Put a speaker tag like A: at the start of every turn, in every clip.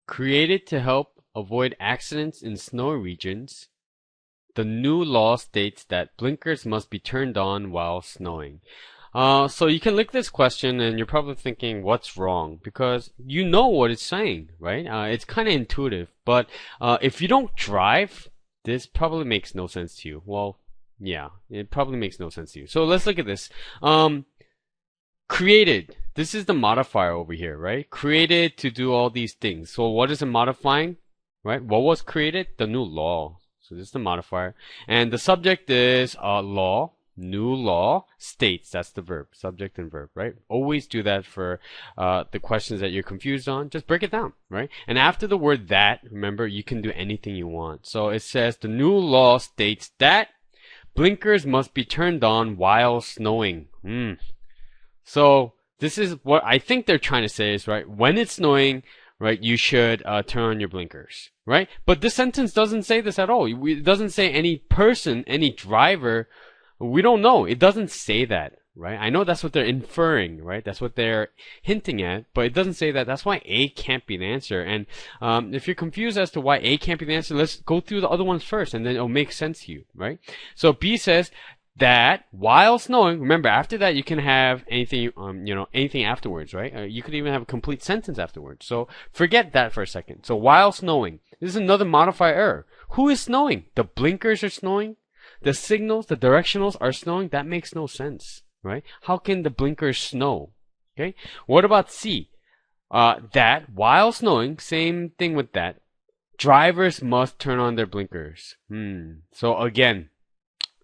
A: Created to help avoid accidents in snowy regions, the new law states that blinkers must be turned on while snowing. So you can look at this question and you're probably thinking, what's wrong? Because you know what it's saying, right? It's kind of intuitive, but if you don't drive, this probably makes no sense to you. Well, yeah, it probably makes no sense to you. So let's look at this. Created. This is the modifier over here, right? Created to do all these things. So what is it modifying, right? What was created? The new law. So this is the modifier. And the subject is law. New law states, that's the verb, subject and verb, right? Always do that for the questions that you're confused on. Just break it down, right? And after the word that, remember, you can do anything you want. So it says the new law states that blinkers must be turned on while snowing. So this is what I think they're trying to say is, right, when it's snowing, right, you should turn on your blinkers, right? But this sentence doesn't say this at all. It doesn't say any person, any driver. We don't know. It doesn't say that, right? I know that's what they're inferring, right? That's what they're hinting at, but it doesn't say that. That's why A can't be the answer. And if you're confused as to why A can't be the answer, let's go through the other ones first, and then it'll make sense to you, right? So B says that while snowing, remember, after that you can have anything, anything afterwards, right? You could even have a complete sentence afterwards. So forget that for a second. So while snowing, this is another modifier error. Who is snowing? The blinkers are snowing. The signals, the directionals are snowing. That makes no sense, right? How can the blinkers snow? Okay. What about C? That while snowing, same thing with that. Drivers must turn on their blinkers. So again,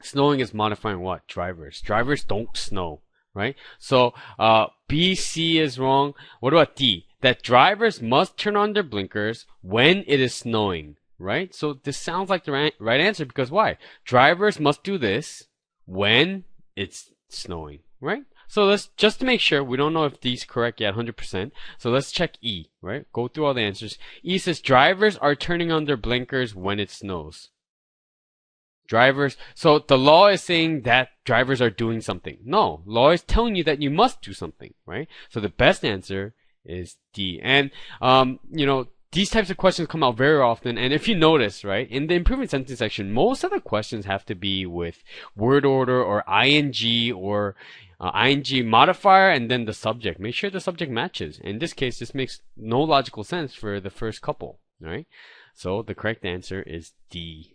A: snowing is modifying what? Drivers. Drivers don't snow, right? So B, C is wrong. What about D? That drivers must turn on their blinkers when it is snowing. Right? So this sounds like the right answer because why? Drivers must do this when it's snowing, right? So let's, just to make sure, we don't know if D's correct yet 100%. So let's check E, right? Go through all the answers. E says drivers are turning on their blinkers when it snows. Drivers, so the law is saying that drivers are doing something. No, law is telling you that you must do something, right? So the best answer is D. And, these types of questions come out very often, and if you notice, right, in the improvement sentence section, most of the questions have to be with word order or ing or ing modifier and then the subject. Make sure the subject matches. In this case, this makes no logical sense for the first couple, right? So the correct answer is D.